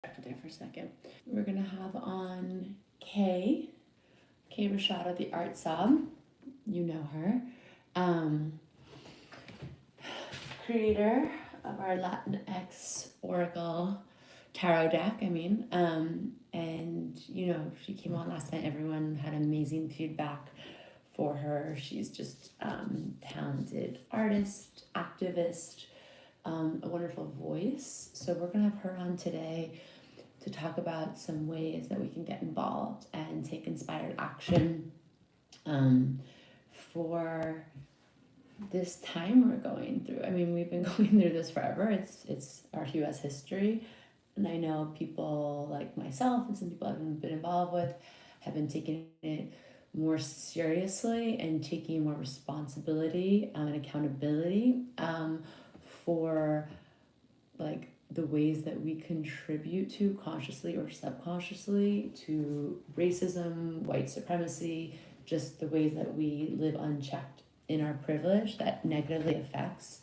there for a second. We're gonna have on Kaye Rashada, the Art Sob. You know her. Um, Creator of our Latinx Oracle tarot deck, and she came on last night. Everyone had amazing feedback for her. She's just talented artist, activist, a wonderful voice. So we're gonna have her on today to talk about some ways that we can get involved and take inspired action for this time we're going through. I mean, we've been going through this forever. It's our U.S. history, and I know people like myself and some people I've been involved with have been taking it more seriously and taking more responsibility and accountability for like the ways that we contribute to consciously or subconsciously to racism, white supremacy, just the ways that we live unchecked in our privilege that negatively affects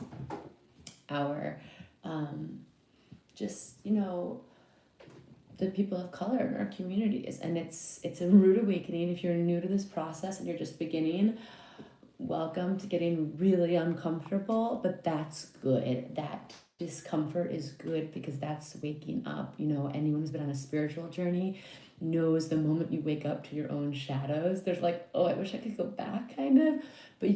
our the people of color in our communities. And it's a rude awakening. If you're new to this process and you're just beginning, welcome to getting really uncomfortable, but that's good. That discomfort is good because that's waking up. Anyone who's been on a spiritual journey knows the moment you wake up to your own shadows, there's like, oh, I wish I could go back, kind of. But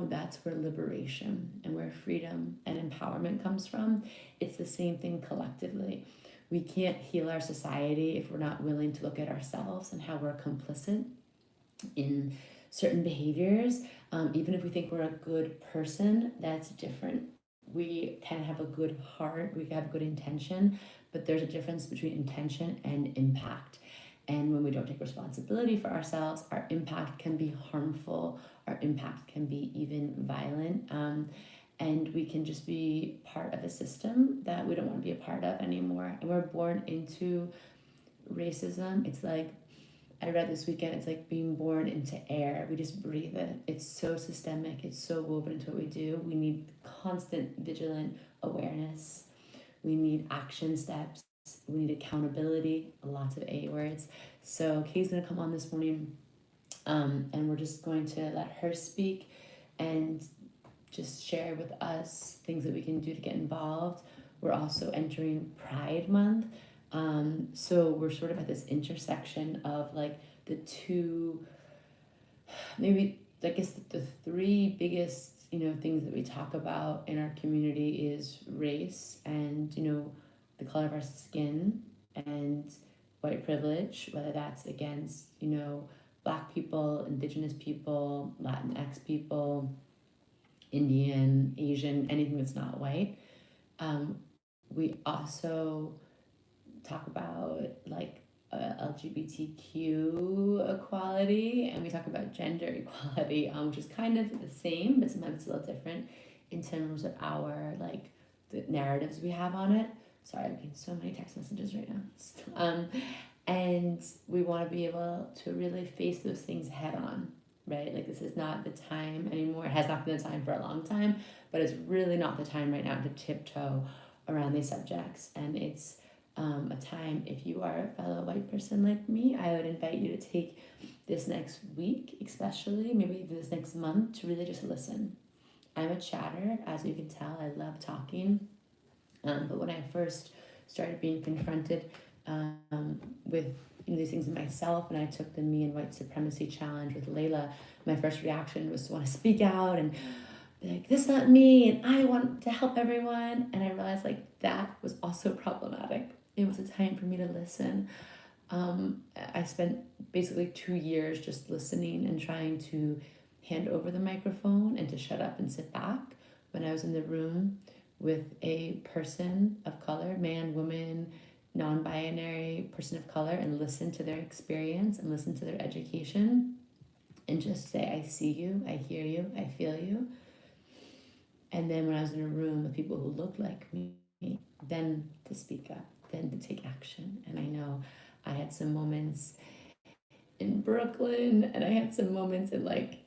that's where liberation and where freedom and empowerment comes from. It's the same thing collectively. We can't heal our society if we're not willing to look at ourselves and how we're complicit in certain behaviors. Even if we think we're a good person, that's different. We can have a good heart, we can have good intention, but there's a difference between intention and impact. And when we don't take responsibility for ourselves, our impact can be harmful, our impact can be even violent, and we can just be part of a system that we don't want to be a part of anymore. And we're born into racism. It's like, I read this weekend, it's like being born into air. We just breathe it. It's so systemic, it's so woven into what we do. We need constant vigilant awareness. We need action steps. We need accountability, lots of A words. So Kaye's gonna come on this morning, and we're just going to let her speak and just share with us things that we can do to get involved. We're also entering Pride Month. So we're sort of at this intersection of like the two, maybe I guess the three biggest, things that we talk about in our community is race and, the color of our skin and white privilege, whether that's against, Black people, Indigenous people, Latinx people, Indian, Asian, anything that's not white. We also talk about like LGBTQ equality, and we talk about gender equality, which is kind of the same, but sometimes it's a little different in terms of our like the narratives we have on it. Sorry, I'm getting so many text messages right now. And we want to be able to really face those things head on, right? Like, this is not the time anymore. It has not been the time for a long time, but it's really not the time right now to tiptoe around these subjects. And it's a time, if you are a fellow white person like me, I would invite you to take this next week, especially, maybe even this next month, to really just listen. I'm a chatter, as you can tell. I love talking. But when I first started being confronted with these things in myself, and I took the Me and White Supremacy challenge with Layla, my first reaction was to want to speak out and be like, this is not me, and I want to help everyone. And I realized like that was also problematic. It was a time for me to listen. I spent basically 2 years just listening and trying to hand over the microphone and to shut up and sit back when I was in the room with a person of color, man, woman, non-binary person of color, and listen to their experience and listen to their education and just say, I see you, I hear you, I feel you. And then when I was in a room with people who looked like me, then to speak up, then to take action. And I know I had some moments in Brooklyn, and I had some moments in like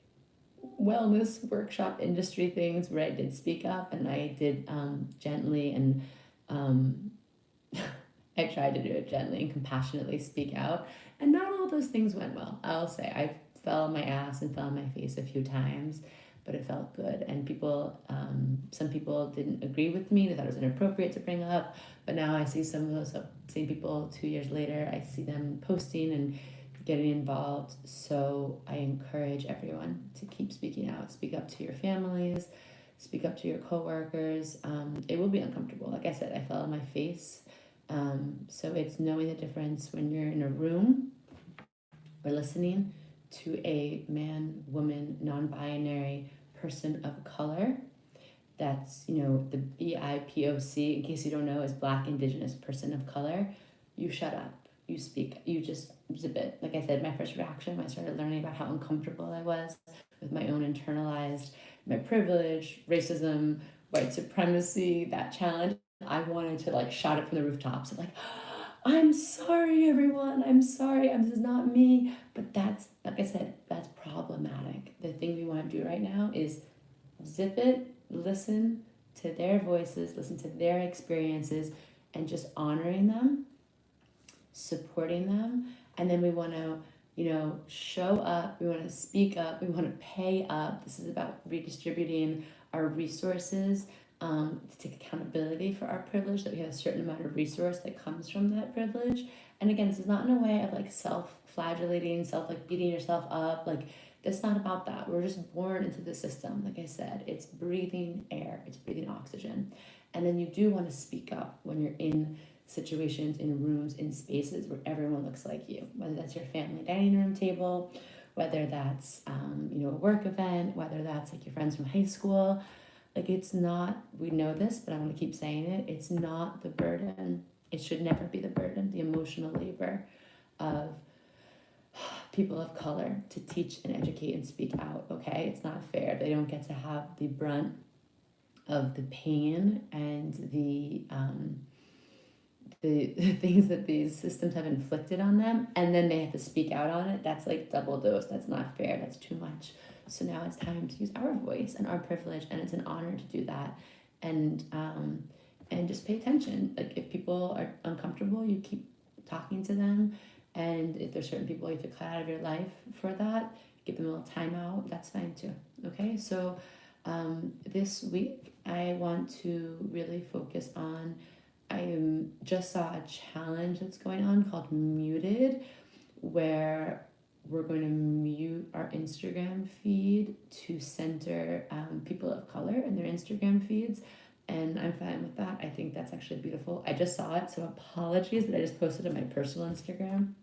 wellness workshop industry things where I did speak up, and I did gently and I tried to do it gently and compassionately speak out. And not all those things went well. I'll say I fell on my ass and fell on my face a few times, but it felt good. And people, some people didn't agree with me. They thought it was inappropriate to bring up. But now I see some of those same people 2 years later. I see them posting and getting involved. So I encourage everyone to keep speaking out. Speak up to your families. Speak up to your coworkers. It will be uncomfortable. Like I said, I fell on my face. So it's knowing the difference when you're in a room or listening to a man, woman, non-binary person of color. That's, the BIPOC, in case you don't know, is Black, Indigenous, person of color. You shut up. You speak. You just zip it. Like I said, my first reaction when I started learning about how uncomfortable I was with my own internalized, my privilege, racism, white supremacy, that challenge, I wanted to shout it from the rooftops. I'm like, I'm sorry, everyone. I'm sorry. This is not me. But that's, like I said, that's problematic. The thing we want to do right now is zip it, listen to their voices, listen to their experiences, and just honoring them, supporting them. And then we want to, show up. We want to speak up. We want to pay up. This is about redistributing our resources, to take accountability for our privilege, that we have a certain amount of resource that comes from that privilege. And again, this is not in a way of self-flagellating, beating yourself up. It's not about that. We're just born into the system. Like I said, it's breathing air, it's breathing oxygen. And then you do want to speak up when you're in situations, in rooms, in spaces where everyone looks like you, whether that's your family dining room table, whether that's, a work event, whether that's your friends from high school. It's not, we know this, but I want to keep saying it. It's not the burden. It should never be the burden, the emotional labor of people of color to teach and educate and speak out, okay? It's not fair. They don't get to have the brunt of the pain and the things that these systems have inflicted on them, and then they have to speak out on it. That's double dose. That's not fair. That's too much. So now it's time to use our voice and our privilege, and it's an honor to do that. And just pay attention. If people are uncomfortable, you keep talking to them. And if there's certain people you have to cut out of your life for that, give them a little time out. That's fine too. Okay, so this week I want to really focus on, I just saw a challenge that's going on called Muted, where we're going to mute our Instagram feed to center people of color in their Instagram feeds. And I'm fine with that. I think that's actually beautiful. I just saw it, so apologies that I just posted on my personal Instagram.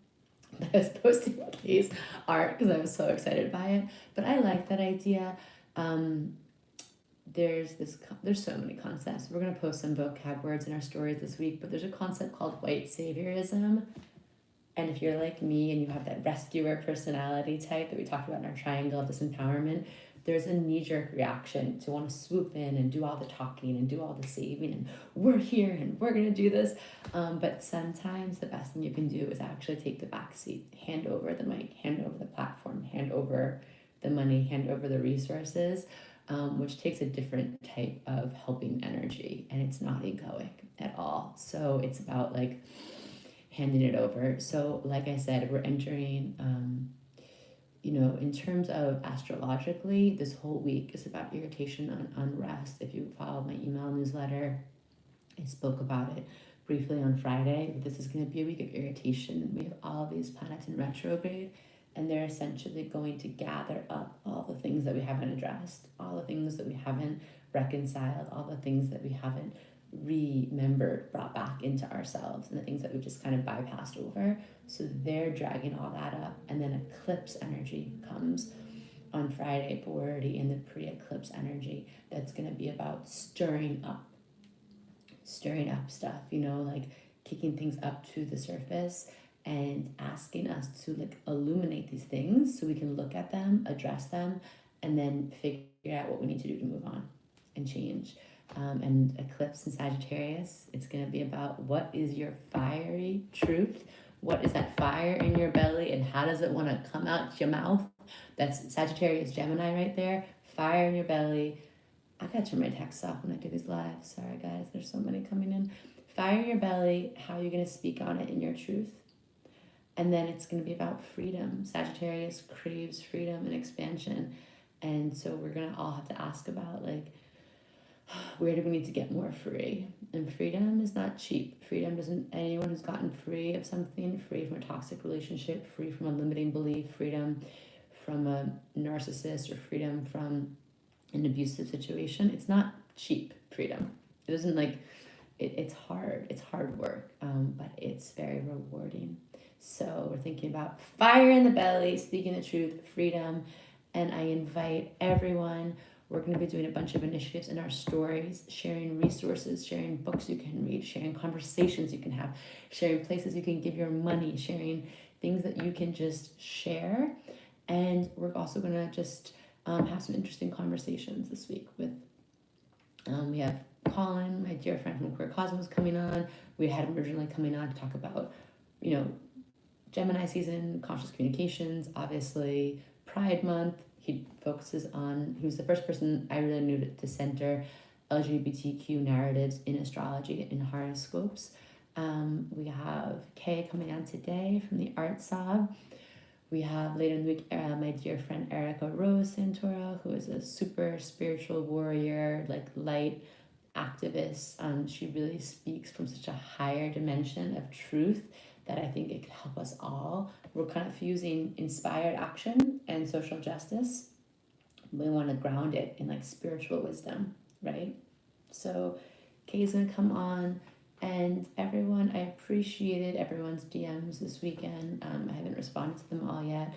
I was posting Kaye's art because I was so excited by it. But I like that idea. There's so many concepts. We're going to post some vocab words in our stories this week, but there's a concept called White Saviorism. And if you're like me and you have that rescuer personality type that we talked about in our triangle of disempowerment, there's a knee-jerk reaction to want to swoop in and do all the talking and do all the saving and we're here and we're going to do this. But sometimes the best thing you can do is actually take the back seat, hand over the mic, hand over the platform, hand over the money, hand over the resources, which takes a different type of helping energy, and it's not egoic at all. So it's about handing it over. So like I said, we're entering, in terms of astrologically, this whole week is about irritation and unrest. If you follow my email newsletter, I spoke about it briefly on Friday. This is going to be a week of irritation. We have all these planets in retrograde, and they're essentially going to gather up all the things that we haven't addressed, all the things that we haven't reconciled, all the things that we haven't remembered, brought back into ourselves, and the things that we've just kind of bypassed over. So they're dragging all that up, and then eclipse energy comes on Friday, but we're already in the pre-eclipse energy. That's going to be about stirring up stuff, kicking things up to the surface and asking us to illuminate these things so we can look at them, address them, and then figure out what we need to do to move on and change. And eclipse in Sagittarius, it's going to be about what is your fiery truth, what is that fire in your belly, and how does it want to come out your mouth. That's Sagittarius Gemini right there, fire in your belly. I gotta turn my texts off when I do these lives. Sorry guys, there's so many coming in. fire your belly, how you're going to speak on it in your truth. And then it's going to be about freedom. Sagittarius craves freedom and expansion. And so we're going to all have to ask about, like, where do we need to get more free? And freedom is not cheap. Freedom doesn't, anyone who's gotten free of something, free from a toxic relationship, free from a limiting belief, freedom from a narcissist, or freedom from an abusive situation, it's not cheap freedom. It isn't like, it's hard work, but it's very rewarding. So we're thinking about fire in the belly, speaking the truth, freedom, and I invite everyone. We're going to be doing a bunch of initiatives in our stories, sharing resources, sharing books you can read, sharing conversations you can have, sharing places you can give your money, sharing things that you can just share. And we're also going to just have some interesting conversations this week with, we have Colin, my dear friend from Queer Cosmos, coming on. We had him originally coming on to talk about, Gemini season, conscious communications, obviously Pride Month. He was the first person I really knew to center LGBTQ narratives in astrology, in horoscopes. We have Kaye coming on today from the Art Sob. We have later in the week my dear friend Erica Rose Santora, who is a super spiritual warrior, like light activist. She really speaks from such a higher dimension of truth that I think it could help us all. We're kind of fusing inspired action and social justice. We want to ground it in like spiritual wisdom, right? So Kaye's gonna come on. And everyone, I appreciated everyone's DMs this weekend. I haven't responded to them all yet.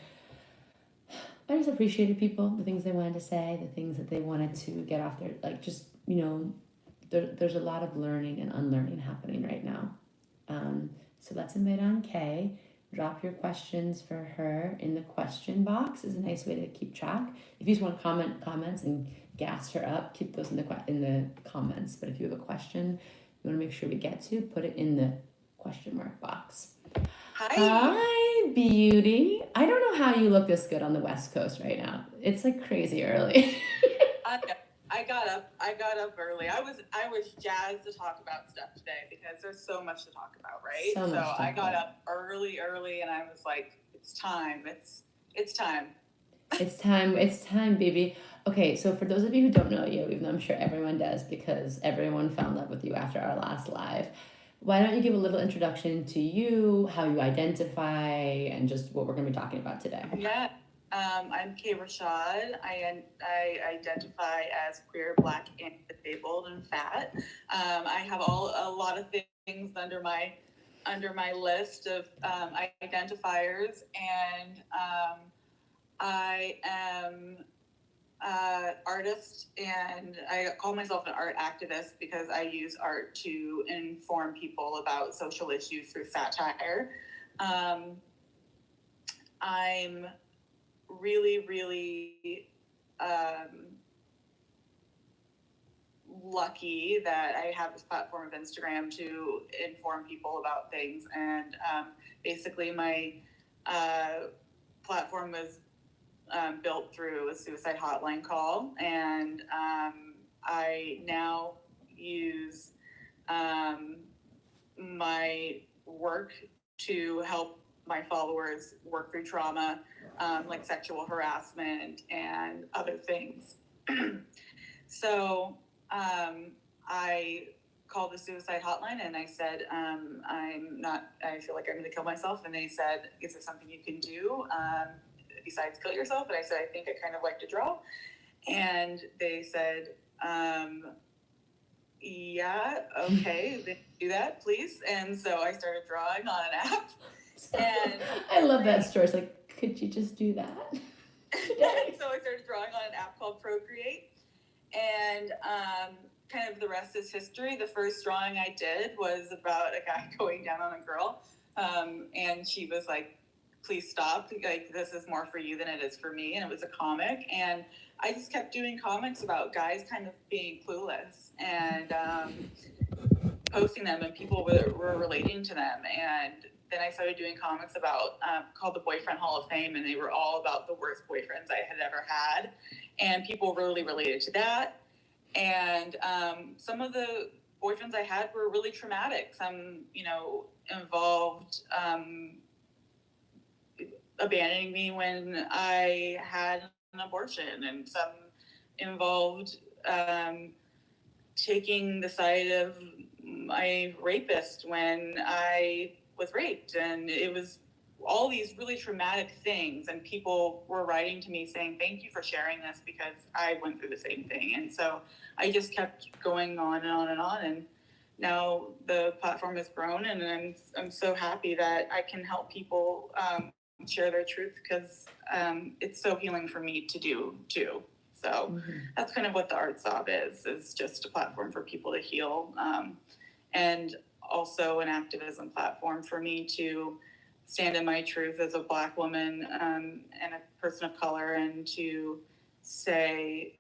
I just appreciated people, the things they wanted to say, the things that they wanted to get off their, like, just, there's a lot of learning and unlearning happening right now. So let's invite on Kaye. Drop your questions for her in the question box is a nice way to keep track. If you just want to comments and gas her up, keep those in the comments. But if you have a question you want to make sure we get to, put it in the question mark box. Hi, beauty. I don't know how you look this good on the West Coast right now. It's like crazy early. I got up early. I was jazzed to talk about stuff today because there's so much to talk about, right? So I got up early, and I was like, it's time. It's time. It's time, baby. Okay, so for those of you who don't know you, even though I'm sure everyone does because everyone fell in love with you after our last live, why don't you give a little introduction to you, how you identify, and just what we're going to be talking about today? Yeah. I'm Kaye Rashad. I identify as queer, Black, and disabled, and fat. I have a lot of things under my list of identifiers, and I am artist, and I call myself an art activist because I use art to inform people about social issues through satire. I'm really, really lucky that I have this platform of Instagram to inform people about things, and basically my platform was built through a suicide hotline call, and I now use my work to help my followers work through trauma, like sexual harassment and other things. So I called the suicide hotline and I said, I feel like I'm going to kill myself. And they said, is there something you can do besides kill yourself? And I said, I think I kind of like to draw. And they said, yeah, okay, then do that, please. And so I started drawing on an app. And I love that story. It's like, could you just do that? So I started drawing on an app called Procreate. And kind of the rest is history. The first drawing I did was about a guy going down on a girl. And she was like, please stop. Like, this is more for you than it is for me. And it was a comic. And I just kept doing comics about guys kind of being clueless and posting them, and people were relating to them. And then I started doing comics about called the Boyfriend Hall of Fame, and they were all about the worst boyfriends I had ever had, and people really related to that. And some of the boyfriends I had were really traumatic. Some, involved abandoning me when I had an abortion, and some involved taking the side of my rapist when I was raped. And it was all these really traumatic things. And people were writing to me saying, thank you for sharing this, because I went through the same thing. And so I just kept going on and on and on. And now the platform has grown, and I'm so happy that I can help people share their truth, because it's so healing for me to do too. So that's kind of what the Art Sob is just a platform for people to heal, and also an activism platform for me to stand in my truth as a Black woman and a person of color, and to say,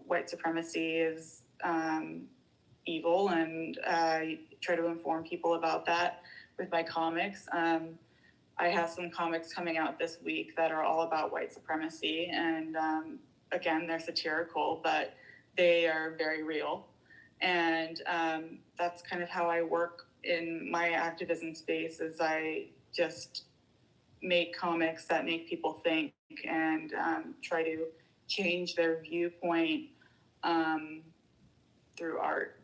white supremacy is evil, and I try to inform people about that with my comics. I have some comics coming out this week that are all about white supremacy, and again, they're satirical, but they are very real. And that's kind of how I work in my activism space, is I just make comics that make people think, and try to change their viewpoint through art.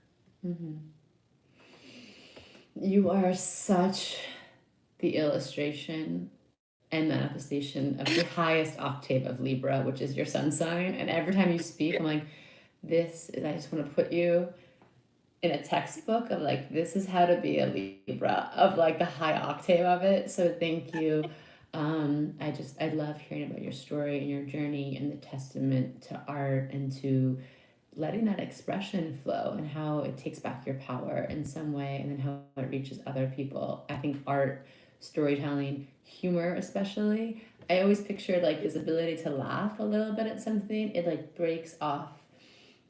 You are such the illustration and manifestation of the highest octave of Libra, which is your sun sign. And every time you speak, I'm like, I just want to put you in a textbook of like, this is how to be a Libra, of like the high octave of it. So thank you. I love hearing about your story and your journey, and the testament to art and to letting that expression flow, and how it takes back your power in some way, and then how it reaches other people. I think art, storytelling, humor especially, I always pictured like this ability to laugh a little bit at something. It like breaks off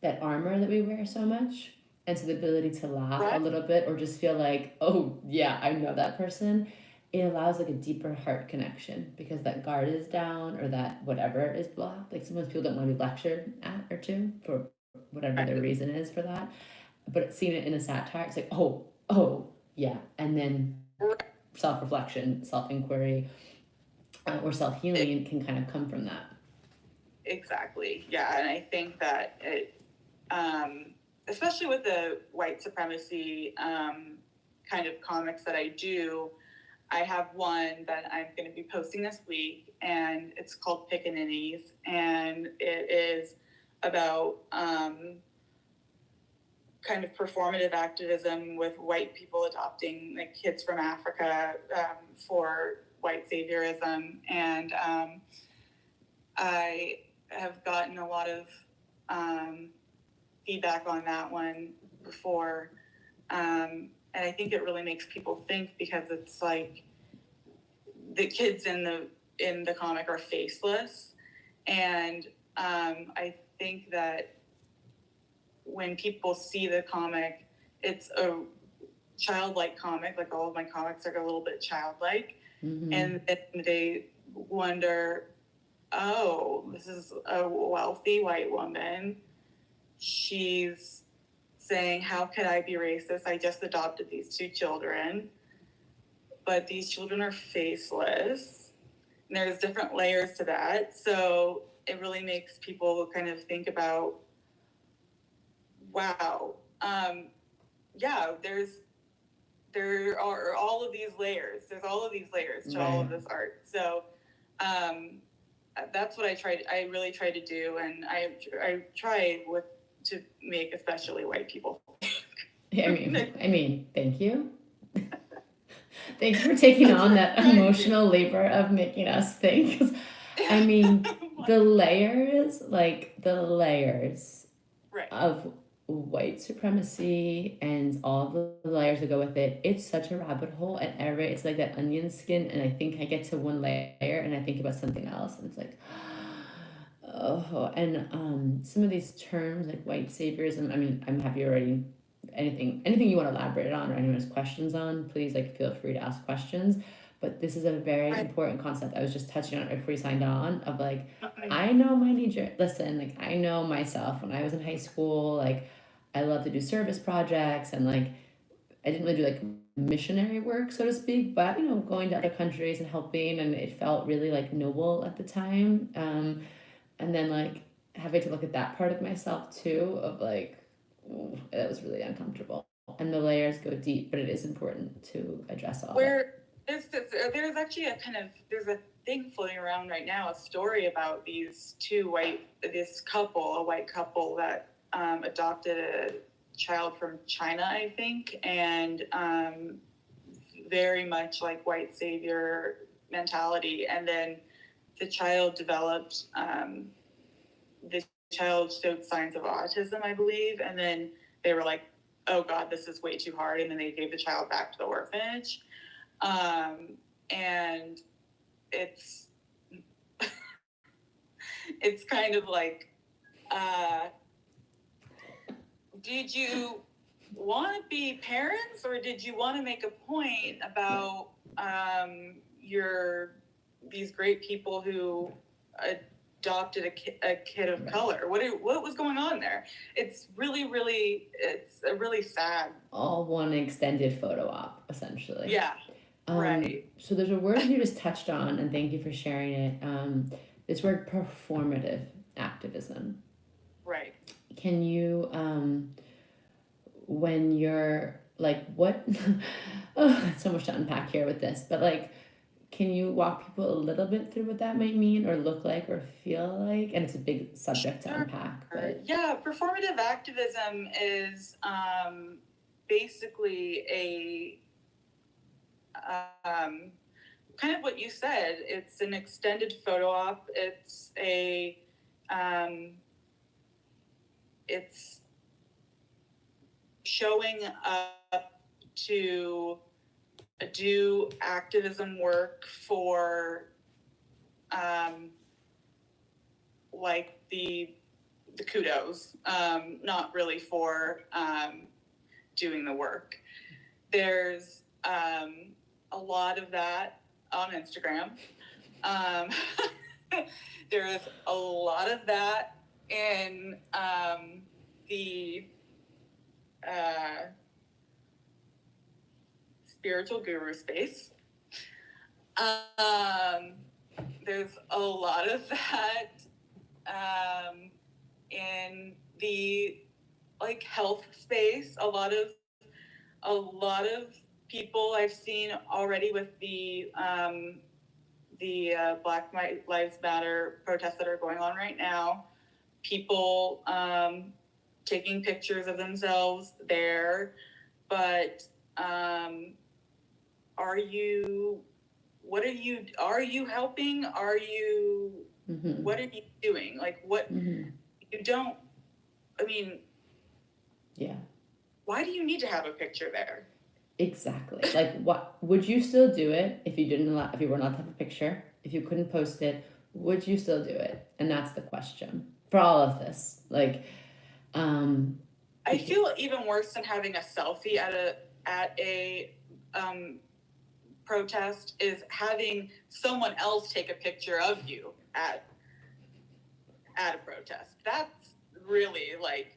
that armor that we wear so much, and so the ability to laugh a little bit, or just feel like, oh yeah, I know that person, it allows like a deeper heart connection, because that guard is down, or that whatever is blocked. Like sometimes people don't want to be lectured at or to, for whatever their reason is for that, but seeing it in a satire, it's like, oh yeah. And then self-reflection, self-inquiry, or self-healing can kind of come from that. Exactly. Yeah. And I think that it, especially with the white supremacy kind of comics that I do, I have one that I'm going to be posting this week, and it's called Pickaninnies, and it is about kind of performative activism with white people adopting like kids from Africa for white saviorism. And I have gotten a lot of feedback on that one before. And I think it really makes people think, because it's like the kids in the comic are faceless. And I think that when people see the comic, it's a childlike comic, like all of my comics are a little bit childlike. And then they wonder, oh, this is a wealthy white woman. She's saying, how could I be racist? I just adopted these 2 children, but these children are faceless. And there's different layers to that. So it really makes people kind of think about, wow, yeah, there are all of these layers. There's all of these layers to all of this art. So that's what I really try to do, and I try to make especially white people. I mean, thank you. Thank you for taking on that emotional labor of making us think. I mean, the layers of white supremacy and all the layers that go with it, it's such a rabbit hole, and it's like that onion skin, and I think I get to one layer and I think about something else, and it's like, oh. And some of these terms like white saviorism, I mean, I'm happy already. Anything you want to elaborate on, or anyone has questions on, please like feel free to ask questions. But this is a very important concept. I was just touching on it before we signed on, of like, I know my listen, like I know myself when I was in high school, like I love to do service projects, and like I didn't really do like missionary work, so to speak, but going to other countries and helping, and it felt really like noble at the time. And then like having to look at that part of myself too, of like, ooh, that was really uncomfortable. And the layers go deep, but it is important to address all of it. There's actually there's a thing floating around right now, a story about this couple, a white couple that adopted a child from China, I think, and very much like white savior mentality. And then the child developed, the child showed signs of autism, I believe, and then they were like, oh God, this is way too hard. And then they gave the child back to the orphanage. And it's it's kind of like, did you want to be parents, or did you want to make a point about these great people who adopted a kid of color? What was going on there? It's it's a really sad. All one extended photo op, essentially. Yeah. Right. So there's a word you just touched on, and thank you for sharing it. This word, performative activism. Right. Can you, when you're like, what? Oh, so much to unpack here with this, but like, can you walk people a little bit through what that might mean or look like or feel like? And it's a big subject to unpack. But yeah, performative activism is basically a kind of what you said. It's an extended photo op. It's it's showing up to do activism work for like the kudos, not really for doing the work. There's a lot of that on Instagram. There's a lot of that in the spiritual guru space. There's a lot of that in the like health space. A lot of people I've seen already with the Black Lives Matter protests that are going on right now. People taking pictures of themselves there, but are you helping? Are you, what are you doing? Like what, you don't, I mean, yeah. Why do you need to have a picture there? Exactly. Like, what would you still do it if you if you were not to have a picture, if you couldn't post it, would you still do it? And that's the question for all of this. Like, I feel even worse than having a selfie at a protest is having someone else take a picture of you at a protest. That's really like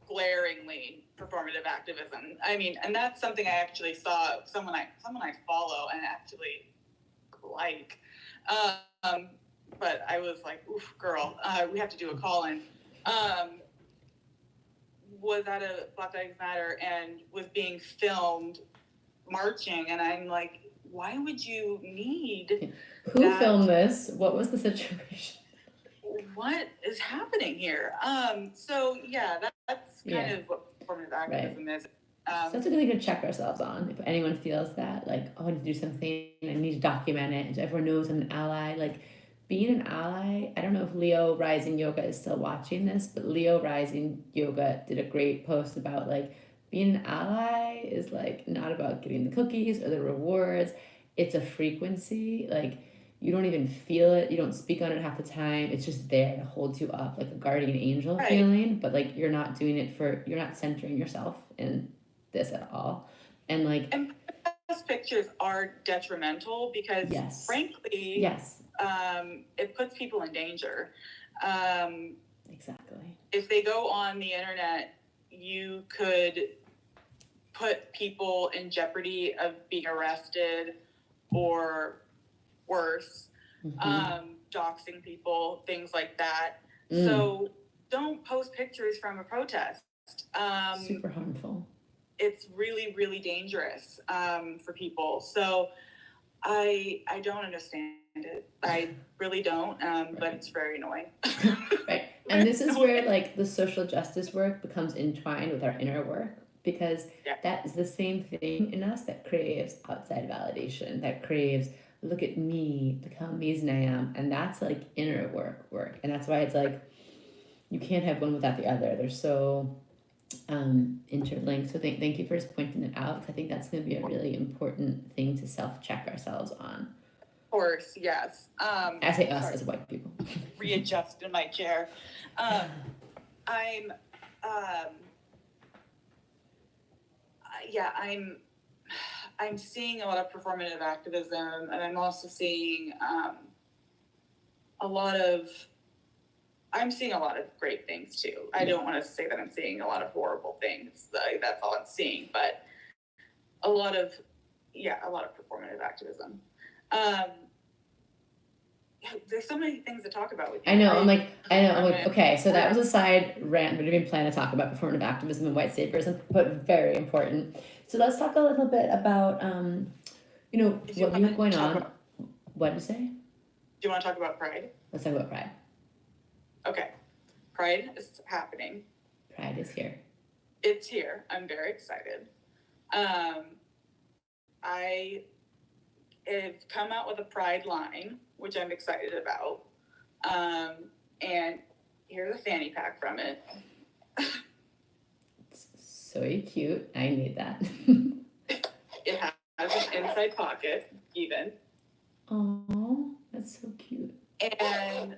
glaringly performative activism. I mean, and that's something I actually saw someone I follow and actually like. But I was like, oof, girl, we have to do a call-in. Was at a Black Lives Matter and was being filmed marching, and I'm like, why would you need who filmed this? What was the situation? What is happening here? So yeah, that's kind of what performative activism is. So that's a good thing to check ourselves on. If anyone feels that, like, oh, I need to do something, I need to document it, and so everyone knows I'm an ally. Like, being an ally, I don't know if Leo Rising Yoga is still watching this, but Leo Rising Yoga did a great post about, like, being an ally is, like, not about getting the cookies or the rewards. It's a frequency. Like, you don't even feel it. You don't speak on it half the time. It's just there to hold you up, like a guardian angel feeling. But, like, you're not doing it you're not centering yourself in this at all. And like, and those pictures are detrimental because frankly, it puts people in danger. Exactly. If they go on the internet, you could put people in jeopardy of being arrested or worse, doxing people, things like that. So don't post pictures from a protest. Super harmful. It's really, really dangerous for people. So I don't understand it. I really don't, but it's very annoying. Right. And this is where like the social justice work becomes entwined with our inner work, because that is the same thing in us that craves outside validation, that craves, look at me, look how amazing I am. And that's like inner work. And that's why it's like you can't have one without the other. They're so interlinked. So thank you for just pointing it out, because I think that's going to be a really important thing to self-check ourselves on. Of course, yes. I say us as white people. Readjust in my chair. I'm seeing a lot of performative activism, and I'm also seeing I'm seeing a lot of great things too. I don't want to say that I'm seeing a lot of horrible things. That's all I'm seeing, but a lot of performative activism. There's so many things to talk about with you. I know. I'm like, okay, so that was a side rant. We didn't even plan to talk about performative activism and white saviorism, but very important. So let's talk a little bit about, what you have going on. What did you say? Do you want to talk about Pride? Let's talk about Pride. Okay. Pride is happening. Pride is here. It's here. I'm very excited. I have come out with a Pride line, which I'm excited about. And here's a fanny pack from it. It's so cute. I need that. It has an inside pocket, even. Oh, that's so cute. And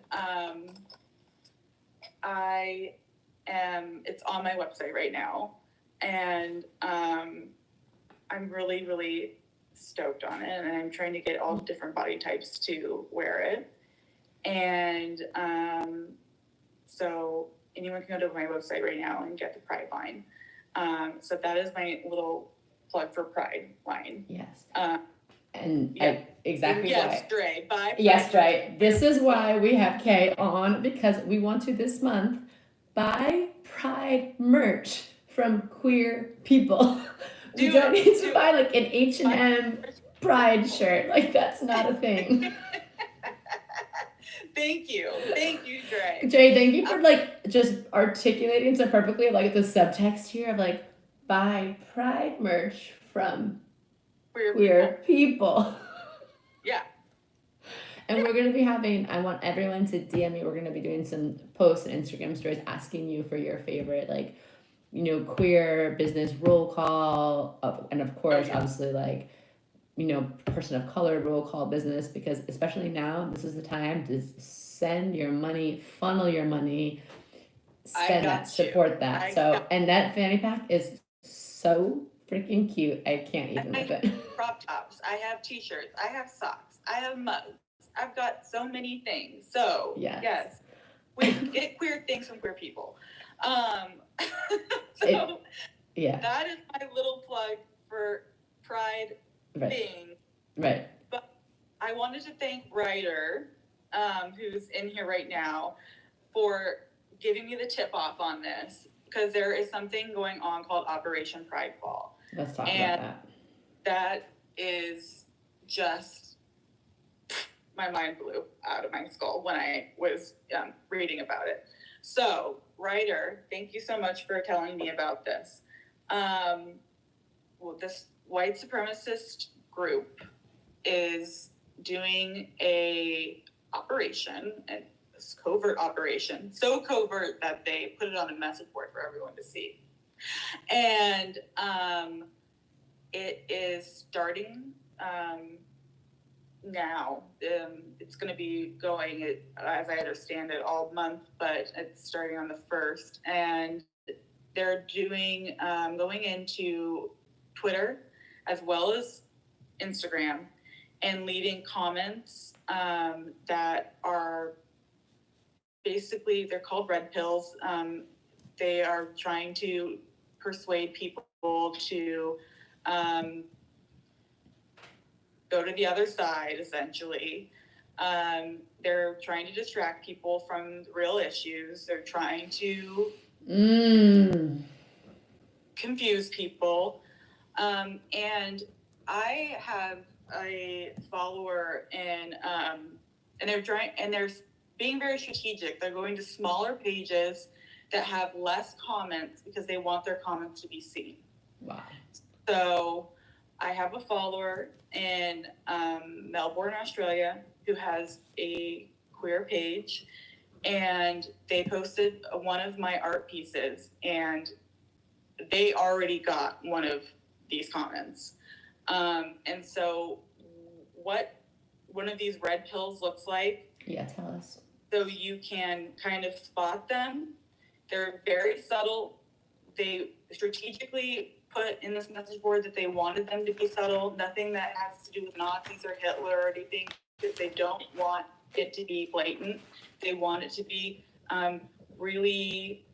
it's on my website right now. And I'm really, really stoked on it. And I'm trying to get all different body types to wear it. And so anyone can go to my website right now and get the Pride line. So that is my little plug for Pride line. Yes. Exactly yes, why. Dre. Bye. Yes, Dre. This is why we have Kaye on, because we want to this month buy Pride merch from queer people. You don't need to buy like an H&M Pride shirt. Like, that's not a thing. Thank you, Dre. Dre, thank you for like just articulating so perfectly like the subtext here of like buy Pride merch from queer people. Yeah. And we're going to be I want everyone to DM me. We're going to be doing some posts and Instagram stories asking you for your favorite, like, queer business roll call. And of course, obviously, like, person of color roll call business, because especially now, this is the time to send your money, funnel your money, spend that, support that. And that fanny pack is so freaking cute. I can't even with it. Crop tops. I have t-shirts. I have socks. I have mugs. I've got so many things. So yes, we get queer things from queer people. That is my little plug for Pride thing. Right. But I wanted to thank Ryder, who's in here right now, for giving me the tip off on this, because there is something going on called Operation Pride Fall. Let's talk about that. That is just, my mind blew out of my skull when I was reading about it. So, Ryder, thank you so much for telling me about this. This white supremacist group is doing a operation, and this covert operation, so covert that they put it on a message board for everyone to see. And it is starting now. It's going to be going, as I understand it, all month, but it's starting on the 1st. And they're doing, going into Twitter as well as Instagram and leaving comments that are basically, they're called red pills. They are trying to persuade people to go to the other side, essentially. They're trying to distract people from real issues. They're trying to confuse people. And I have a follower and they're being very strategic. They're going to smaller pages that have less comments because they want their comments to be seen. Wow. So I have a follower in Melbourne, Australia, who has a queer page, and they posted one of my art pieces, and they already got one of these comments. And so what one of these red pills looks like. Yeah, tell us. So you can kind of spot them. They're very subtle. They strategically put in this message board that they wanted them to be subtle, nothing that has to do with Nazis or Hitler or anything, because they don't want it to be blatant. They want it to be really,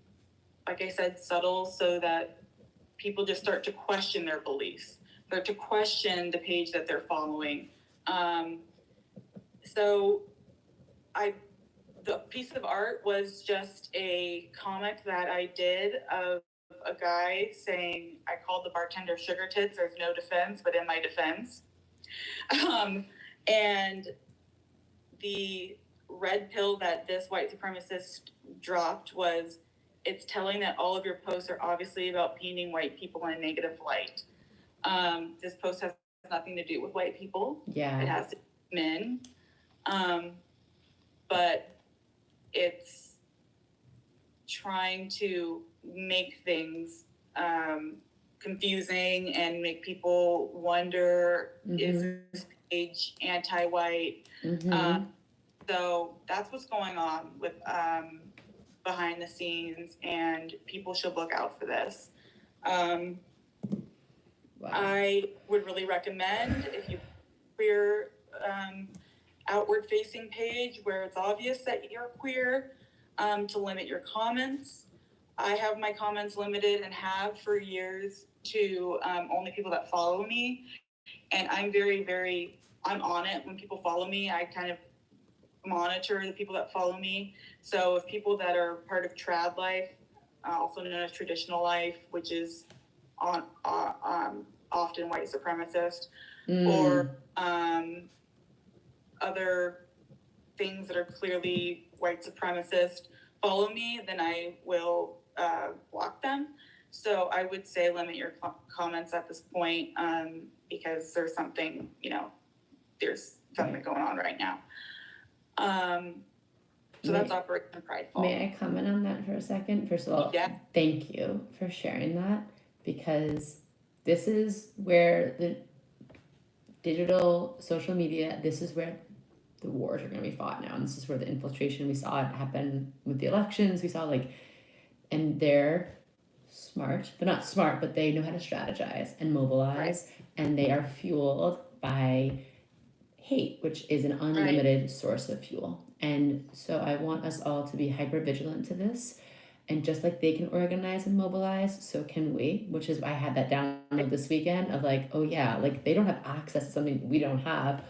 like I said, subtle, so that people just start to question their beliefs, start to question the page that they're following. So the piece of art was just a comic that I did of a guy saying, I called the bartender sugar tits, there's no defense, but in my defense. And the red pill that this white supremacist dropped was, it's telling that all of your posts are obviously about painting white people in a negative light. This post has nothing to do with white people. Yeah. It has to do with men. But it's trying to make things confusing and make people wonder, is this page anti-white? So that's what's going on with behind the scenes, and people should look out for this. Wow. I would really recommend, if you queer outward facing page where it's obvious that you're queer, to limit your comments. I have my comments limited and have for years to only people that follow me. And I'm I'm on it when people follow me. I kind of monitor the people that follow me. So if people that are part of trad life, also known as traditional life, which is often white supremacist, or other things that are clearly white supremacist, follow me, then I will block them. So I would say limit your comments at this point, because there's something going on right now. So that's Operation Prideful. May I comment on that for a second? First of all, Thank you for sharing that, because this is where the digital social media, this is where the wars are going to be fought now. And this is where the infiltration, we saw it happen with the elections. We saw and they're smart. They're not smart, but they know how to strategize and mobilize. Right. And they are fueled by hate, which is an unlimited source of fuel. And so I want us all to be hyper vigilant to this. And just like they can organize and mobilize, so can we, which is, I had that download this weekend of they don't have access to something we don't have.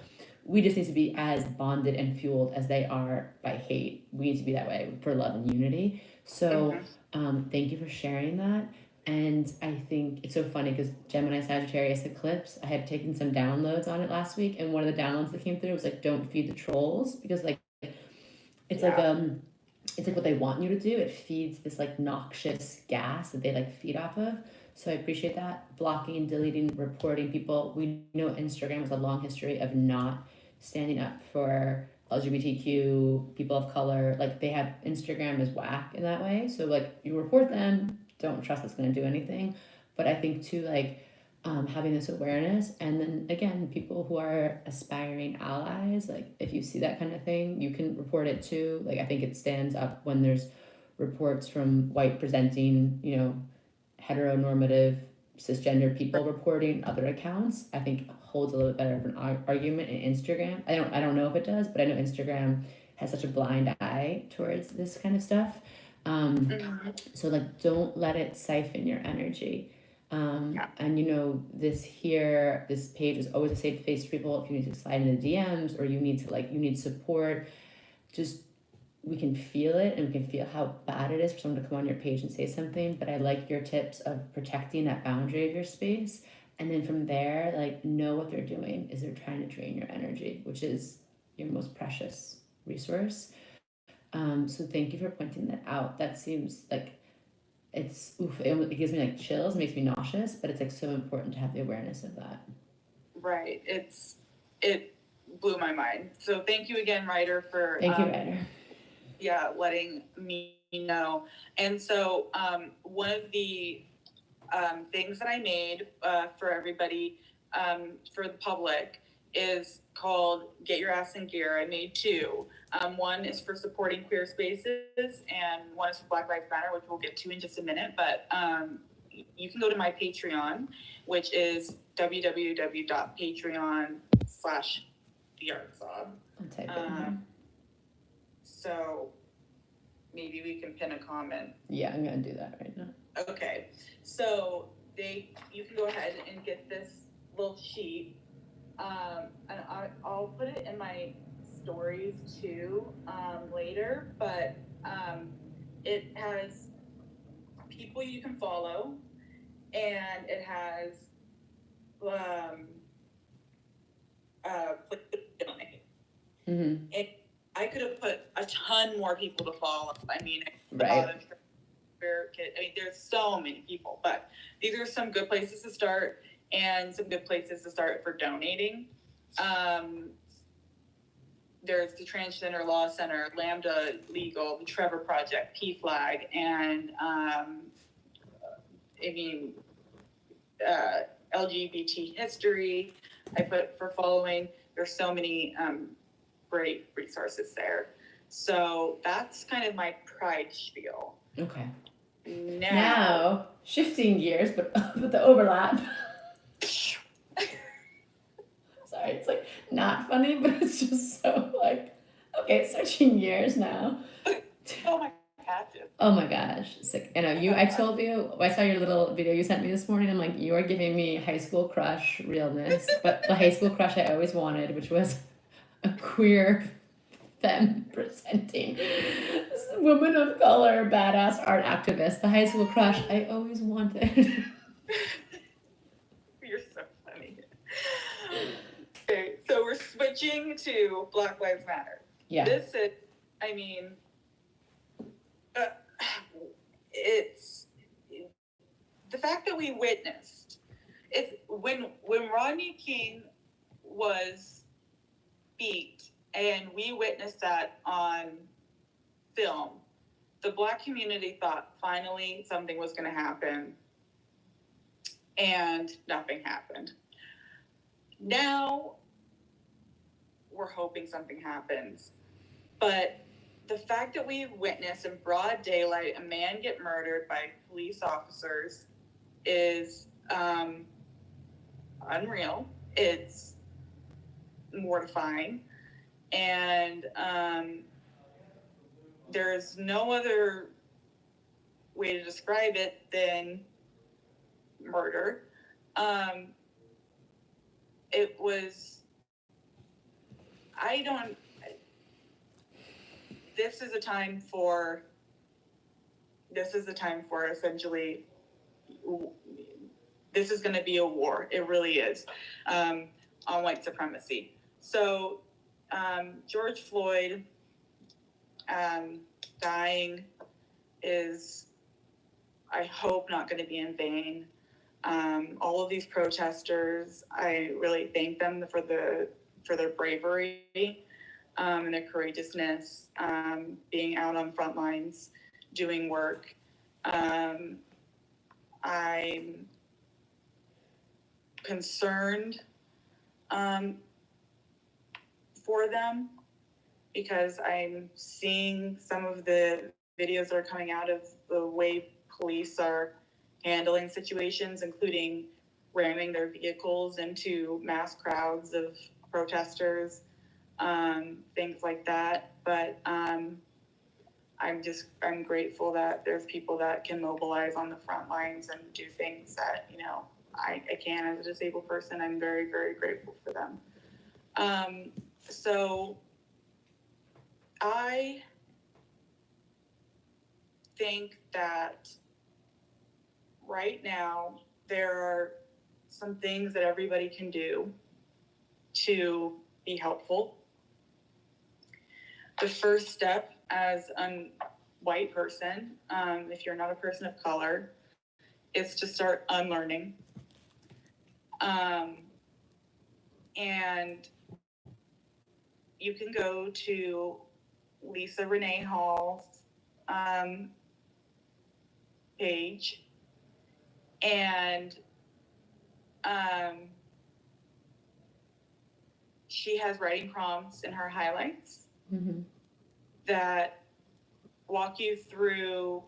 We just need to be as bonded and fueled as they are by hate. We need to be that way for love and unity. So thank you for sharing that. And I think it's so funny because Gemini Sagittarius eclipse, I had taken some downloads on it last week. And one of the downloads that came through was don't feed the trolls, because it's what they want you to do. It feeds this noxious gas that they feed off of. So I appreciate that. Blocking, deleting, reporting people. We know Instagram has a long history of not standing up for LGBTQ, people of color. They have Instagram is whack in that way. So you report them, don't trust it's going to do anything. But I think too, having this awareness, and then again, people who are aspiring allies, if you see that kind of thing, you can report it too. I think it stands up when there's reports from white presenting, heteronormative cisgender people reporting other accounts. I think holds a little bit better of an argument in Instagram. I don't know if it does, but I know Instagram has such a blind eye towards this kind of stuff. So like, don't let it siphon your energy. Yeah. And this page is always a safe space for people. If you need to slide into DMs, or you need support, just, we can feel it, and we can feel how bad it is for someone to come on your page and say something. But I like your tips of protecting that boundary of your space. And then from there, like, know what they're doing is they're trying to drain your energy, which is your most precious resource. So thank you for pointing that out. That seems like it gives me like chills, makes me nauseous, but it's like so important to have the awareness of that. Right. It blew my mind. So thank you again, Ryder, for Thank you, Ryder. Yeah, letting me know. And so one of the things that I made for everybody, for the public, is called Get Your Ass in Gear. I made two. One is for supporting queer spaces, and one is for Black Lives Matter, which we'll get to in just a minute. But you can go to my Patreon, which is www.patreon.com/theartsob. I'll type it in here. So maybe we can pin a comment. Yeah, I'm gonna do that right now. Okay, so you can go ahead and get this little sheet, and I'll put it in my stories too later. But it has people you can follow, and it has click to donate. Mm-hmm. I could have put a ton more people to follow. I mean, right. There's so many people, but these are some good places to start, and some good places to start for donating. There's the Transgender Law Center, Lambda Legal, the Trevor Project, PFLAG, and LGBT history. I put for following. There's so many great resources there. So that's kind of my pride spiel. Okay. Now shifting gears, but with the overlap. Sorry, it's like not funny, but it's just so like, okay, switching gears now. Oh my gosh. Oh my gosh. Sick. I know I told you, I saw your little video you sent me this morning. I'm like, you are giving me high school crush realness, but the high school crush I always wanted, which was a queer femme presenting woman of color, badass art activist. The high school crush I always wanted. You're so funny. Okay, so we're switching to Black Lives Matter. Yeah. This is, it's the fact that we witnessed. It's when Rodney King was beat, and we witnessed that on film, the Black community thought finally something was going to happen, and nothing happened. Now we're hoping something happens, but the fact that we witnessed in broad daylight a man get murdered by police officers is unreal. It's mortifying, and there's no other way to describe it than murder. It was, this is a time for essentially, this is going to be a war. It really is, on white supremacy. So George Floyd dying is, I hope, not going to be in vain. All of these protesters, I really thank them for their bravery and their courageousness, being out on front lines, doing work. I'm concerned for them, because I'm seeing some of the videos that are coming out of the way police are handling situations, including ramming their vehicles into mass crowds of protesters, things like that. But I'm grateful that there's people that can mobilize on the front lines and do things that, you know, I can as a disabled person. I'm very, very grateful for them. So I think that right now there are some things that everybody can do to be helpful. The first step as a white person, if you're not a person of color, is to start unlearning. And you can go to Lisa Renee Hall's page, and she has writing prompts in her highlights that walk you through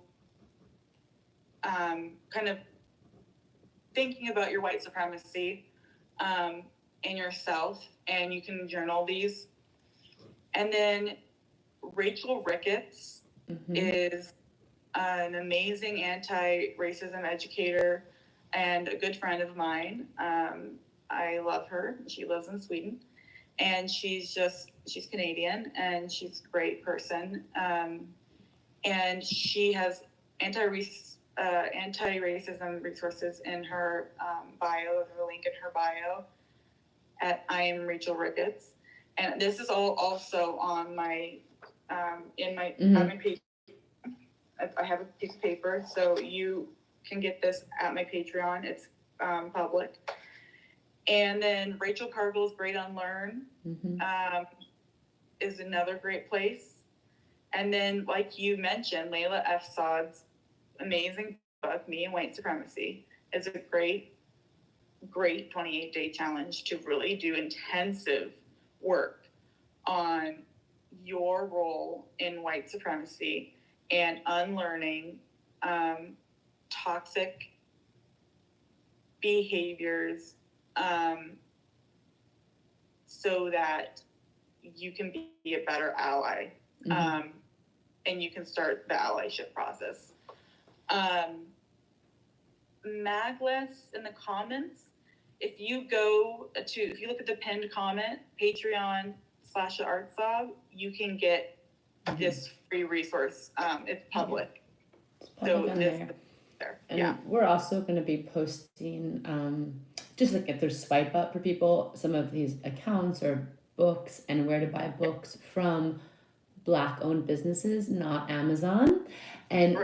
kind of thinking about your white supremacy and yourself, and you can journal these. And then Rachel Ricketts is an amazing anti-racism educator and a good friend of mine. I love her. She lives in Sweden, and she's Canadian, and she's a great person. And she has anti-racism resources in her bio, the link in her bio at I am Rachel Ricketts. And this is all also on my, on my page. I have a piece of paper, so you can get this at my Patreon. It's public. And then Rachel Cargill's Great Unlearn is another great place. And then, like you mentioned, Layla F. Saad's amazing book, Me and White Supremacy, is a great 28-day challenge to really do intensive work on your role in white supremacy and unlearning toxic behaviors so that you can be a better ally and you can start the allyship process. Magless in the comments, if you look at the pinned comment, Patreon/Art Sob, you can get this free resource. It's public. So this is there. And we're also going to be posting, just like if there's swipe up for people, some of these accounts or books and where to buy books from Black owned businesses, not Amazon. And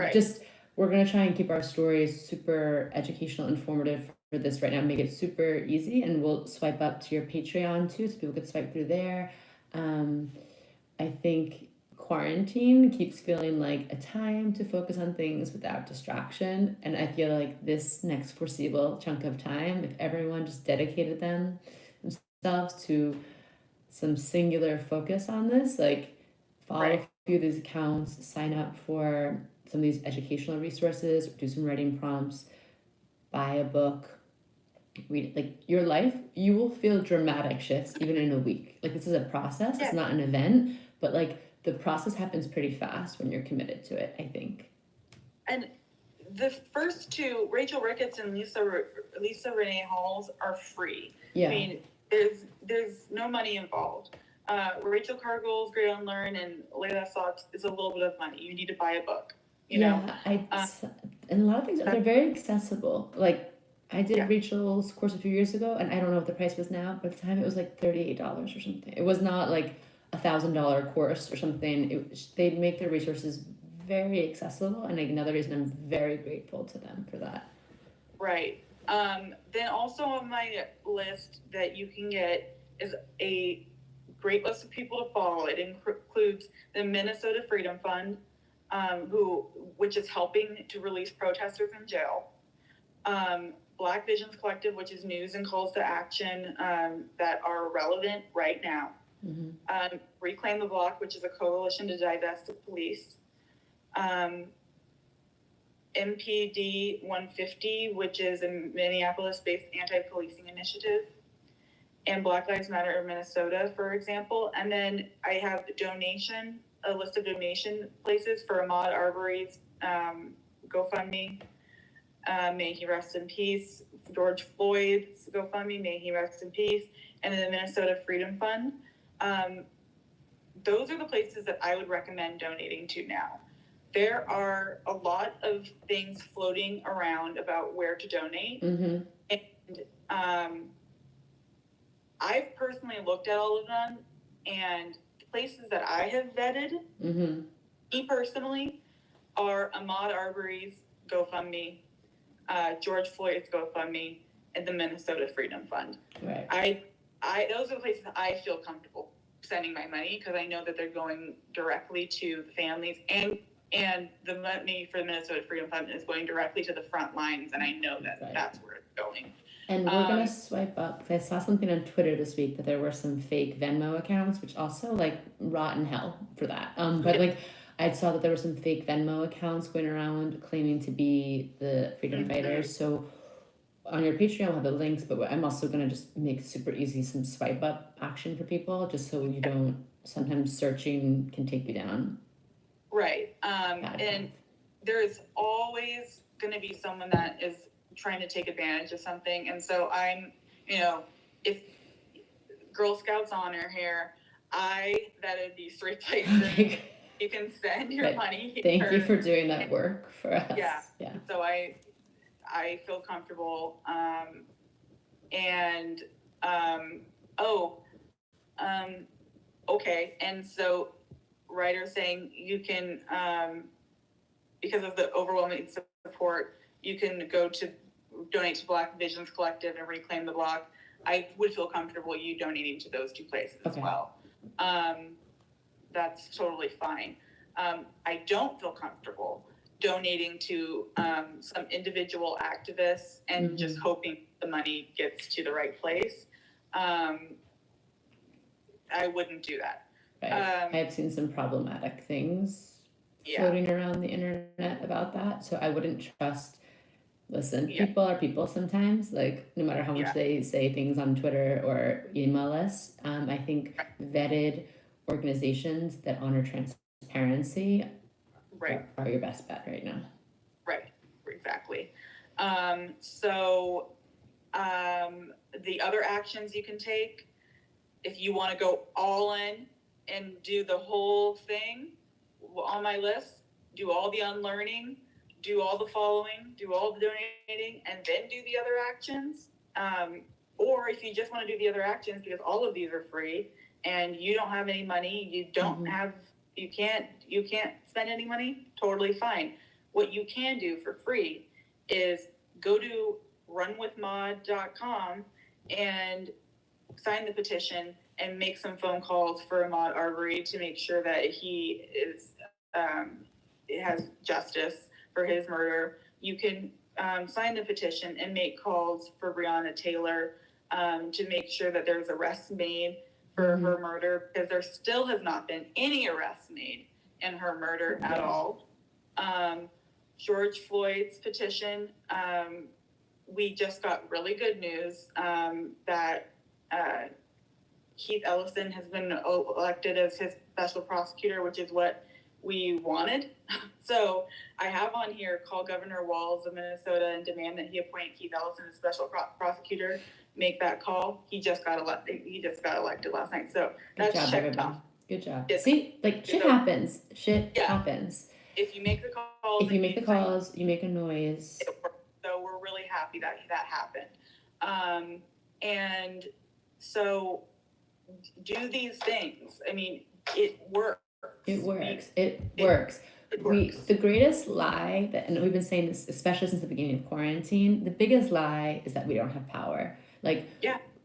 we're going to try and keep our stories super educational, informative for this right now, make it super easy. And we'll swipe up to your Patreon too, so people could swipe through there. I think quarantine keeps feeling like a time to focus on things without distraction. And I feel like this next foreseeable chunk of time, if everyone just dedicated themselves to some singular focus on this, like follow a few of these accounts, sign up for some of these educational resources, do some writing prompts, buy a book, read, like your life, you will feel dramatic shifts even in a week. Like this is a process, it's not an event, but like the process happens pretty fast when you're committed to it, I think. And the first two, Rachel Ricketts and Lisa Renee Hall's, are free. Yeah. I mean, there's no money involved. Rachel Cargill's Great Unlearn and Layla Saad's is a little bit of money. You need to buy a book. You know? And a lot of things, they're very accessible. Like I did Rachel's course a few years ago, and I don't know what the price was now, but at the time it was like $38 or something. It was not like $1,000 course or something. They'd make their resources very accessible, and another reason I'm very grateful to them for that. Right. Then also on my list that you can get is a great list of people to follow. It includes the Minnesota Freedom Fund, which is helping to release protesters in jail. Black Visions Collective, which is news and calls to action that are relevant right now. Reclaim the Block, which is a coalition to divest the police. MPD 150, which is a Minneapolis-based anti-policing initiative. And Black Lives Matter in Minnesota, for example. And then I have the donation a list of donation places for Ahmaud Arbery's GoFundMe. May he rest in peace. George Floyd's GoFundMe, may he rest in peace. And then the Minnesota Freedom Fund. Those are the places that I would recommend donating to now. There are a lot of things floating around about where to donate. Mm-hmm. And I've personally looked at all of them, and the places that I have vetted, Mm-hmm. me personally, are Ahmaud Arbery's GoFundMe, George Floyd's GoFundMe, and the Minnesota Freedom Fund. Right. Those are the places I feel comfortable sending my money, because I know that they're going directly to the families, and the money for the Minnesota Freedom Fund is going directly to the front lines, and I know that that's where it's going. And we're going to swipe up, because I saw something on Twitter this week that there were some fake Venmo accounts, which also, like, rotten hell for that. But, like, I saw that there were some fake Venmo accounts going around claiming to be the freedom fighters. So on your Patreon, we'll have the links, but I'm also going to just make super easy some swipe up action for people, just so you don't, sometimes searching can take you down. Right. And there's always going to be someone that is trying to take advantage of something. And so I'm, if Girl Scouts honor here, I vetted these 3 places. You can send your money. Thank you for doing that work for us. Yeah. So I feel comfortable. Okay. And so writers saying you can, because of the overwhelming support, you can go to donate to Black Visions Collective and Reclaim the Block. I would feel comfortable you donating to those 2 places as well. That's totally fine. I don't feel comfortable donating to some individual activists and just hoping the money gets to the right place. I wouldn't do that. Right. I've seen some problematic things floating around the internet about that, so I wouldn't trust. Listen, people are people sometimes, like, no matter how much they say things on Twitter or email us. I think vetted organizations that honor transparency are your best bet right now. Right, exactly. So the other actions you can take, if you want to go all in and do the whole thing on my list, do all the unlearning, do all the following, do all the donating, and then do the other actions. Or if you just want to do the other actions, because all of these are free and you don't have any money, you don't have, you can't spend any money, totally fine. What you can do for free is go to runwithmod.com and sign the petition and make some phone calls for Ahmaud Arbery to make sure that he is has justice for his murder. You can sign the petition and make calls for Breonna Taylor to make sure that there's arrests made for her murder, because there still has not been any arrests made in her murder at all. George Floyd's petition, we just got really good news that Keith Ellison has been elected as his special prosecutor, which is what we wanted. So I have on here, call Governor Walz of Minnesota and demand that he appoint Keith Ellison as special prosecutor. Make that call. He just got elected last night. So that's checked off. Good job. See, like, shit happens. Shit happens. If you make the calls, you make a noise. So we're really happy that happened. And so do these things. I mean, it works. It works. It works. The greatest lie that, and we've been saying this especially since the beginning of quarantine, the biggest lie is that we don't have power. Like,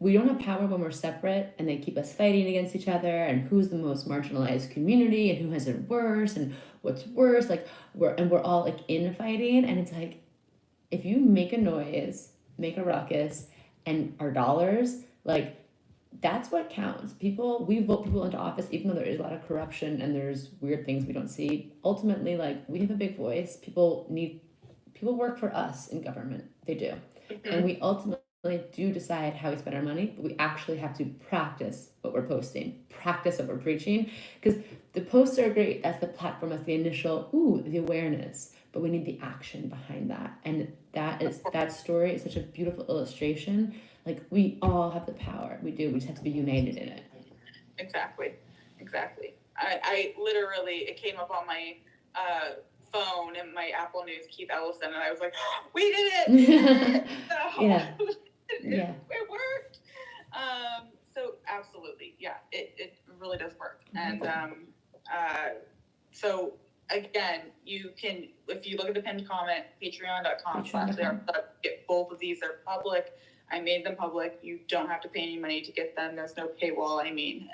we don't have power when we're separate, and they keep us fighting against each other, and who's the most marginalized community, and who has it worse, and what's worse. Like, we're all like infighting, and it's like, if you make a noise, make a ruckus, and our dollars, like, that's what counts. We vote people into office, even though there is a lot of corruption and there's weird things we don't see. Ultimately, like, we have a big voice. People work for us in government. They do. And we ultimately do decide how we spend our money, but we actually have to practice what we're posting, practice what we're preaching. Because the posts are great. That's the platform. That's the initial, the awareness. But we need the action behind that. And that story is such a beautiful illustration. Like, we all have the power. We do. We just have to be united in it. Exactly. I literally, it came up on my phone and my Apple News, Keith Ellison, and I was like, we did it! So, Yeah. It worked. So absolutely, yeah, it really does work. And so again, you can, if you look at the pinned comment, patreon.com/theartsub, get both of these. They're public. I made them public. You don't have to pay any money to get them. There's no paywall,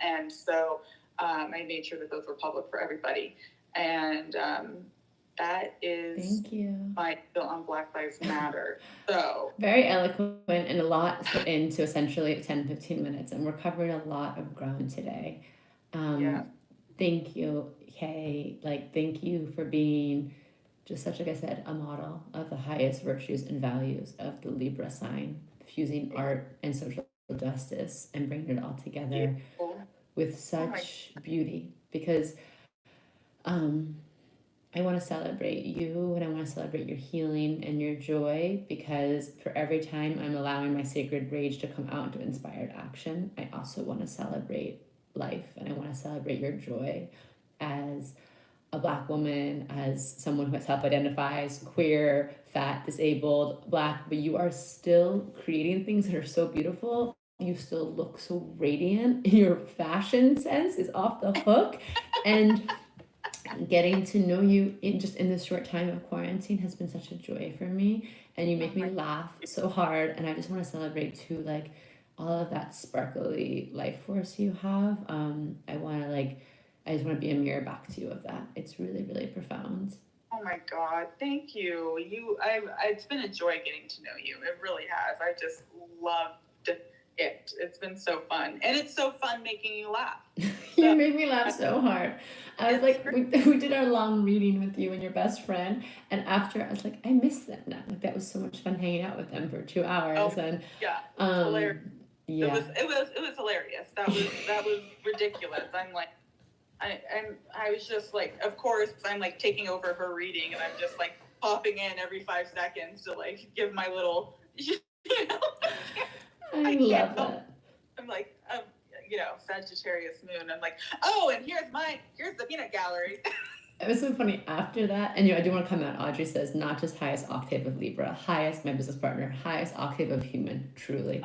and so I made sure that those were public for everybody. And that is Thank you. my bill on Black Lives Matter. So very eloquent and a lot put into essentially 10-15 minutes, and we're covering a lot of ground today. Thank you, Kaye. Like, thank you for being just such, like I said, a model of the highest virtues and values of the Libra sign, fusing art and social justice and bringing it all together with such beauty. Because I want to celebrate you, and I want to celebrate your healing and your joy, because for every time I'm allowing my sacred rage to come out into inspired action, I also want to celebrate life, and I want to celebrate your joy as a Black woman, as someone who self-identifies queer, fat, disabled, Black, but you are still creating things that are so beautiful. You still look so radiant. Your fashion sense is off the hook. And getting to know you in this short time of quarantine has been such a joy for me, and you make me laugh so hard, and I just want to celebrate too, like, all of that sparkly life force you have. I just want to be a mirror back to you of that. It's really, really profound. Oh my God, thank you. It's been a joy getting to know you. It really has. I just loved it. It's been so fun. And it's so fun making you laugh. You made me laugh so hard. I was like, we did our long reading with you and your best friend, and after I was like, I missed them now. Like, that was so much fun hanging out with them for 2 hours. And yeah, it was hilarious. Yeah. It was hilarious. That was ridiculous. I'm like, I was just like, of course, I'm like taking over her reading, and I'm just like popping in every 5 seconds to like give my little, you know. I love that. I'm like, Sagittarius moon. I'm like, and here's the peanut gallery. It was so funny after that, and I do want to come out. Audrey says, not just highest octave of Libra, highest, my business partner, highest octave of human. Truly.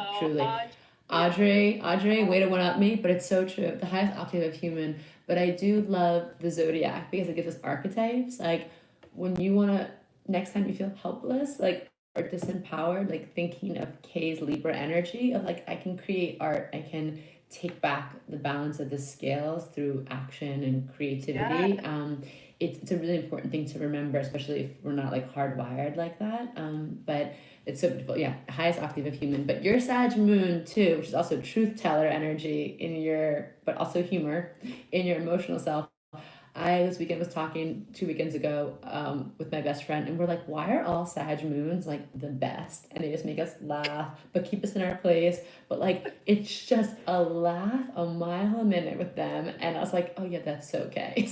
Audrey, way to one up me, but it's so true. The highest octave of human. But I do love the zodiac because it gives us archetypes. Like, when you want to, next time you feel helpless, like, or disempowered, like, thinking of Kaye's Libra energy of like, I can create art, I can take back the balance of the scales through action and creativity. It's a really important thing to remember, especially if we're not like hardwired like that. But it's so beautiful. Yeah, highest octave of human. But your Sag moon too, which is also truth teller energy but also humor in your emotional self. I this weekend was talking 2 weekends ago with my best friend, and we're like, why are all Sag moons like the best? And they just make us laugh, but keep us in our place. But like, it's just a laugh a mile a minute with them. And I was like, oh yeah, that's okay.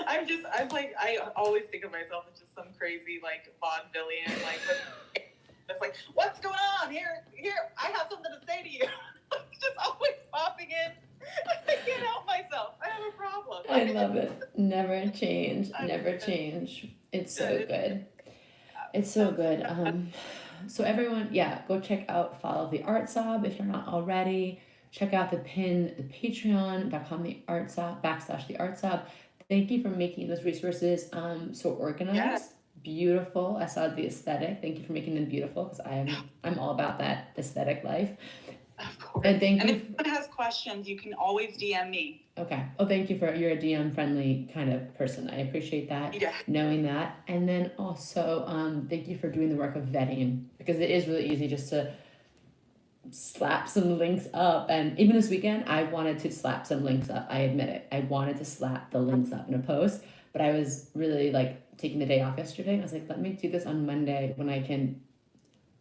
I always think of myself as just some crazy like vaudevillian, like that's like, what's going on here? I have something to say to you. Just always popping in. I can't help myself. I have a problem. I love it. Never change. It's so good. It's so good. So everyone, go check out, follow the Art Sob if you're not already. Check out the patreon.com, the Art Sob, /the Art Sob. Thank you for making those resources so organized. Yes. Beautiful. I saw the aesthetic. Thank you for making them beautiful, because I'm all about that aesthetic life. Of course. And if anyone has questions, you can always DM me. Okay. Oh, thank you you're a DM friendly kind of person. I appreciate that. Yeah. Knowing that. And then also, thank you for doing the work of vetting, because it is really easy just to slap some links up. And even this weekend, I wanted to slap some links up. I admit it. I wanted to slap the links up in a post, but I was really like taking the day off yesterday. And I was like, let me do this on Monday when I can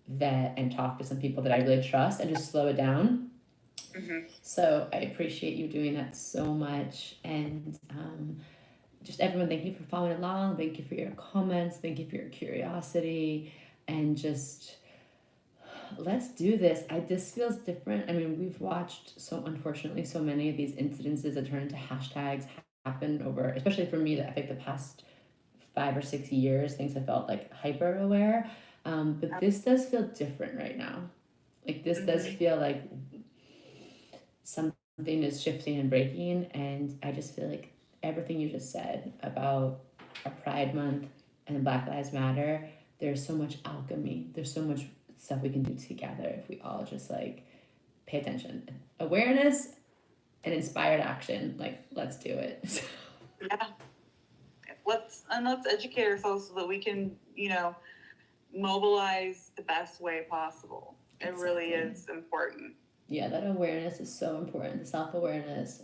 vet and talk to some people that I really trust and just slow it down. So I appreciate you doing that so much. And just everyone, thank you for following along. Thank you for your comments. Thank you for your curiosity. And just let's do this. This feels different. I mean, we've watched so unfortunately so many of these incidences that turn into hashtags happen over, especially for me, that I think the past 5 or 6 years, things have felt like hyper aware. But this does feel different right now. Like this does feel like something is shifting and breaking, and I just feel like everything you just said about our Pride Month and Black Lives Matter, there's so much alchemy. There's so much stuff we can do together if we all just like pay attention. Awareness and inspired action. Like, let's do it. Yeah. Let's educate ourselves so that we can, mobilize the best way possible. It really is important. Yeah, that awareness is so important. The self-awareness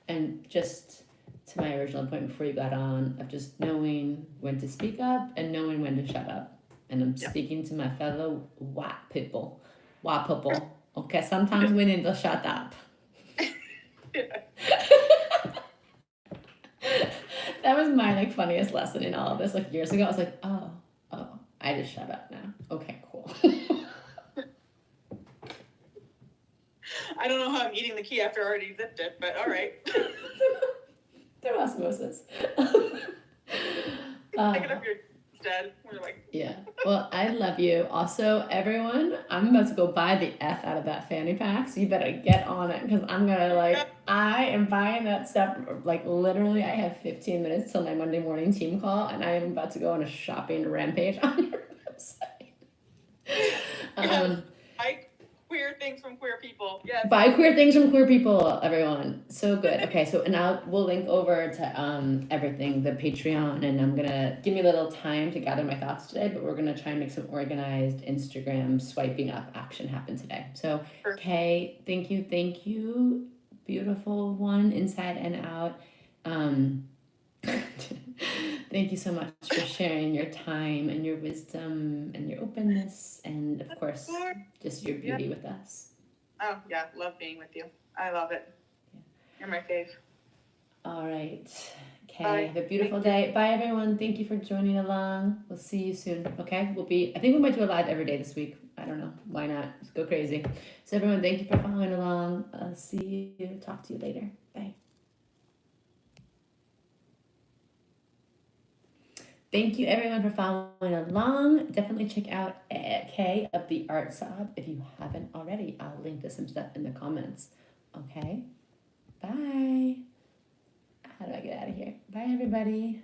and just to my original point before you got on of just knowing when to speak up and knowing when to shut up. And I'm speaking to my fellow white people. Okay, sometimes we need to shut up. That was my like funniest lesson in all of this. Like years ago, I was like, oh, I just shut up now. Okay, cool. I don't know how I'm eating the key after I already zipped it, but all right. Through osmosis. Pick it up your instead. We're like, yeah. Well, I love you. Also, everyone, I'm about to go buy the F out of that fanny pack, so you better get on it because I'm gonna I am buying that stuff. Like literally, I have 15 minutes till my Monday morning team call, and I am about to go on a shopping rampage on your website. Buy queer things from queer people. Yes. Buy queer things from queer people, everyone. So good. Okay, so and we'll link over to everything, the Patreon, and I'm gonna give me a little time to gather my thoughts today, but we're gonna try and make some organized Instagram swiping up action happen today. So Kaye, thank you, beautiful one, inside and out. Thank you so much for sharing your time and your wisdom and your openness and of course just your beauty with us. Oh yeah, love being with you. I love it. Yeah. You're my fave. All right, Kaye, have a beautiful day. Bye everyone. Thank you for joining along. We'll see you soon. Okay, I think we might do a live every day this week. I don't know, why not? Let's go crazy. So everyone, thank you for following along. I'll see you, talk to you later. Bye. Thank you everyone for following along. Definitely check out Kaye of the Art Sob if you haven't already. I'll link to some stuff in the comments. Okay. Bye. How do I get out of here? Bye everybody.